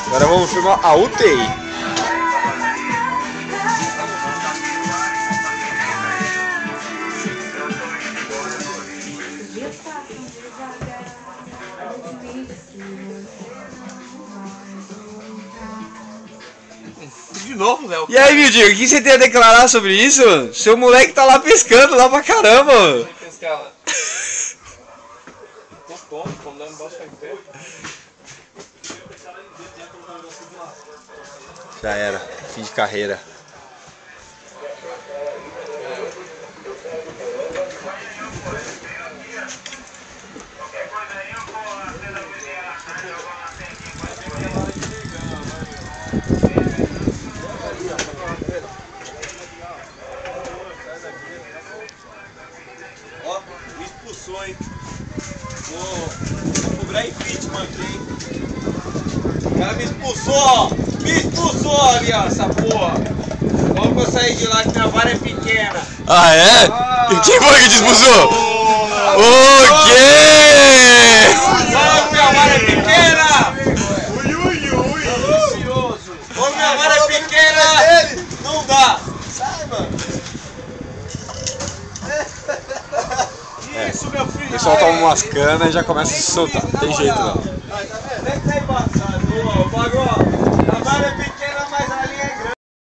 Agora vamos filmar a UTI. De novo, Léo. E aí, Mildinho, o que você tem a declarar sobre isso? Seu moleque tá lá pescando lá pra caramba. Vai pescar lá. Gostou, comandando embaixo faz tempo. Já era, fim de carreira. Ó, me expulsou, hein? Vou cobrar impeachment aqui, hein? O cara me expulsou, ó! Me expulsou ali, ó, essa porra! Logo que eu saí de lá, que minha vara é pequena. Ah, é? E quem foi que te expulsou? O quê? Logo que minha vara é pequena! Ui, ui, ui! Logo que minha vara é pequena! Não dá! Sai, mano! Isso, meu filho! O pessoal toma umas canas e já começa a se soltar. Não tem jeito, não. Vai, tá vendo? Nem tá embaçado, ó, o bagulho, ó. A vara é pequena.